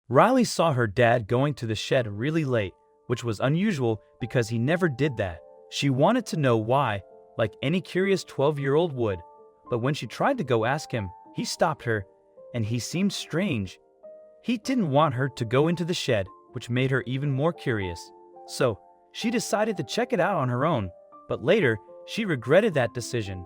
Riley saw her dad going to the shed really late, which was unusual because he never did that. She wanted to know why, like any curious 12-year-old would. But when she tried to go ask him, he stopped her, and he seemed strange. He didn't want her to go into the shed, which made her even more curious. So, she decided to check it out on her own, but later, she regretted that decision.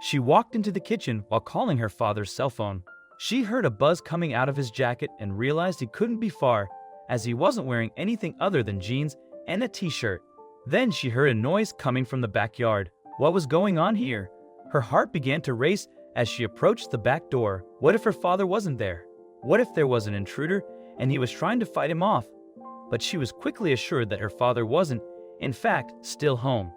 She walked into the kitchen while calling her father's cell phone. She heard a buzz coming out of his jacket and realized he couldn't be far, as he wasn't wearing anything other than jeans and a t-shirt. Then she heard a noise coming from the backyard. What was going on here? Her heart began to race as she approached the back door. What if her father wasn't there? What if there was an intruder and he was trying to fight him off? But she was quickly assured that her father wasn't, in fact, still home.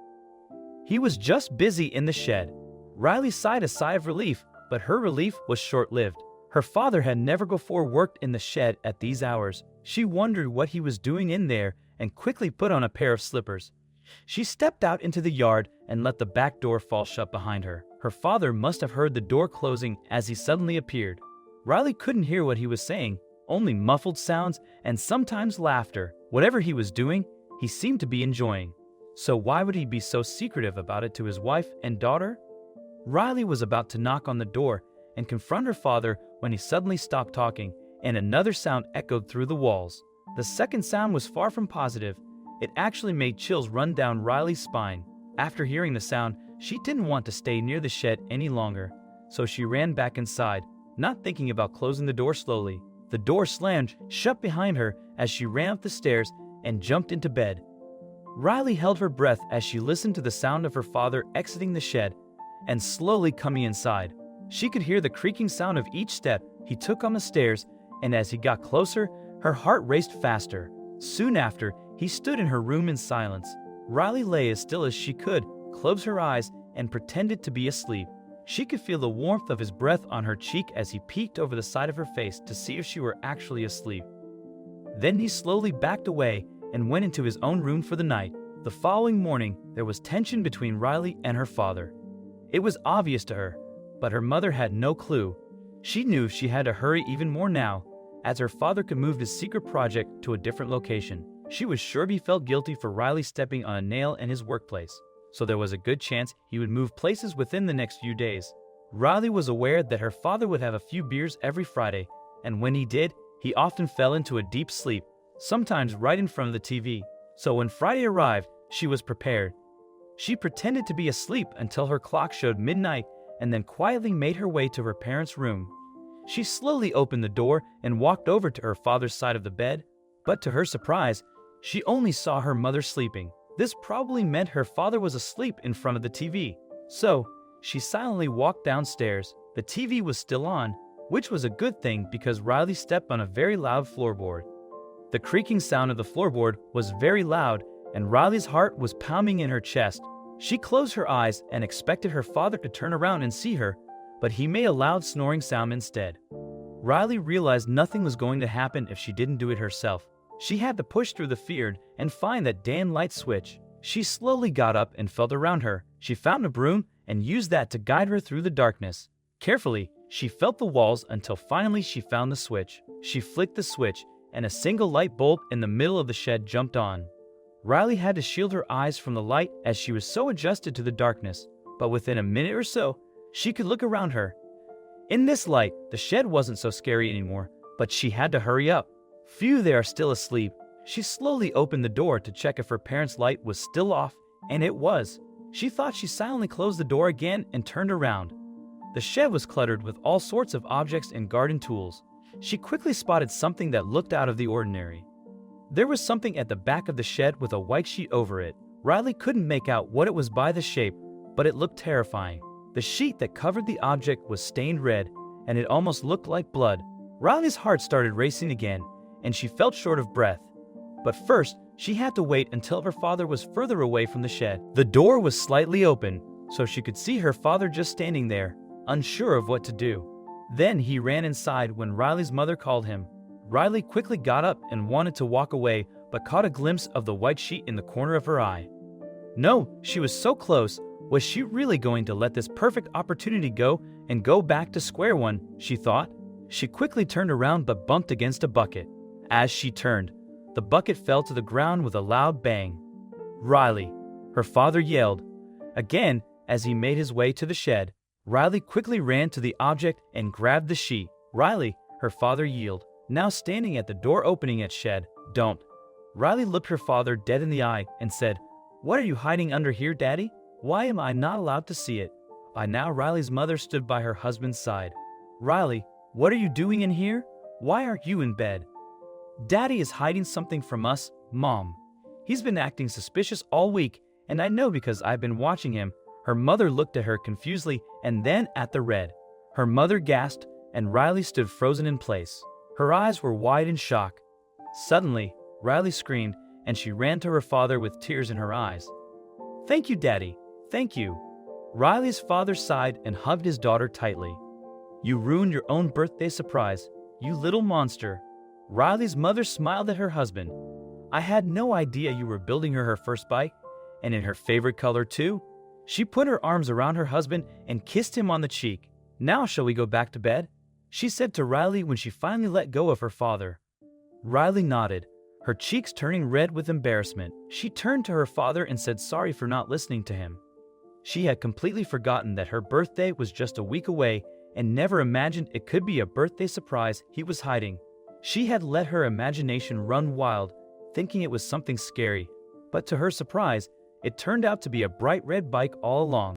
He was just busy in the shed. Riley sighed a sigh of relief, but her relief was short-lived. Her father had never before worked in the shed at these hours. She wondered what he was doing in there and quickly put on a pair of slippers. She stepped out into the yard and let the back door fall shut behind her. Her father must have heard the door closing as he suddenly appeared. Riley couldn't hear what he was saying, only muffled sounds and sometimes laughter. Whatever he was doing, he seemed to be enjoying. So why would he be so secretive about it to his wife and daughter? Riley was about to knock on the door and confront her father when he suddenly stopped talking, and another sound echoed through the walls. The second sound was far from positive. It actually made chills run down Riley's spine. After hearing the sound, she didn't want to stay near the shed any longer, so she ran back inside, not thinking about closing the door slowly. The door slammed shut behind her as she ran up the stairs and jumped into bed. Riley held her breath as she listened to the sound of her father exiting the shed and slowly coming inside. She could hear the creaking sound of each step he took on the stairs, and as he got closer, her heart raced faster. Soon after, he stood in her room in silence. Riley lay as still as she could, closed her eyes, and pretended to be asleep. She could feel the warmth of his breath on her cheek as he peeked over the side of her face to see if she were actually asleep. Then he slowly backed away and went into his own room for the night. The following morning, there was tension between Riley and her father. It was obvious to her, but her mother had no clue. She knew she had to hurry even more now, as her father could move his secret project to a different location. She was sure he felt guilty for Riley stepping on a nail in his workplace, so there was a good chance he would move places within the next few days. Riley was aware that her father would have a few beers every Friday, and when he did, he often fell into a deep sleep, sometimes right in front of the TV. So when Friday arrived, she was prepared. She pretended to be asleep until her clock showed midnight and then quietly made her way to her parents' room. She slowly opened the door and walked over to her father's side of the bed, but to her surprise, she only saw her mother sleeping. This probably meant her father was asleep in front of the TV. So, she silently walked downstairs. The TV was still on, which was a good thing because Riley stepped on a very loud floorboard. The creaking sound of the floorboard was very loud, and Riley's heart was pounding in her chest. She closed her eyes and expected her father to turn around and see her, but he made a loud snoring sound instead. Riley realized nothing was going to happen if she didn't do it herself. She had to push through the fear and find that damn light switch. She slowly got up and felt around her. She found a broom and used that to guide her through the darkness. Carefully, she felt the walls until finally she found the switch. She flicked the switch, and a single light bulb in the middle of the shed jumped on. Riley had to shield her eyes from the light as she was so adjusted to the darkness, but within a minute or so, she could look around her. In this light, the shed wasn't so scary anymore, but she had to hurry up. Few there are still asleep. She slowly opened the door to check if her parents' light was still off, and it was. She thought she silently closed the door again and turned around. The shed was cluttered with all sorts of objects and garden tools. She quickly spotted something that looked out of the ordinary. There was something at the back of the shed with a white sheet over it. Riley couldn't make out what it was by the shape, but it looked terrifying. The sheet that covered the object was stained red, and it almost looked like blood. Riley's heart started racing again, and she felt short of breath. But first, she had to wait until her father was further away from the shed. The door was slightly open, so she could see her father just standing there, unsure of what to do. Then he ran inside when Riley's mother called him. Riley quickly got up and wanted to walk away, but caught a glimpse of the white sheet in the corner of her eye. No, she was so close. Was she really going to let this perfect opportunity go and go back to square one, she thought. She quickly turned around but bumped against a bucket. As she turned, the bucket fell to the ground with a loud bang. "Riley!" her father yelled. Again, as he made his way to the shed, Riley quickly ran to the object and grabbed the sheet. "Riley!" her father yelled, now standing at the door opening at shed. "Don't!" Riley looked her father dead in the eye and said, "What are you hiding under here, Daddy? Why am I not allowed to see it?" By now, Riley's mother stood by her husband's side. "Riley, what are you doing in here? Why aren't you in bed?" "Daddy is hiding something from us, Mom. He's been acting suspicious all week, and I know because I've been watching him." Her mother looked at her confusedly and then at the red. Her mother gasped, and Riley stood frozen in place. Her eyes were wide in shock. Suddenly, Riley screamed, and she ran to her father with tears in her eyes. "Thank you, Daddy. Thank you." Riley's father sighed and hugged his daughter tightly. "You ruined your own birthday surprise, you little monster." Riley's mother smiled at her husband. "I had no idea you were building her first bike, and in her favorite color too." She put her arms around her husband and kissed him on the cheek. "Now shall we go back to bed?" she said to Riley when she finally let go of her father. Riley nodded, her cheeks turning red with embarrassment. She turned to her father and said sorry for not listening to him. She had completely forgotten that her birthday was just a week away and never imagined it could be a birthday surprise he was hiding. She had let her imagination run wild, thinking it was something scary, but to her surprise, it turned out to be a bright red bike all along.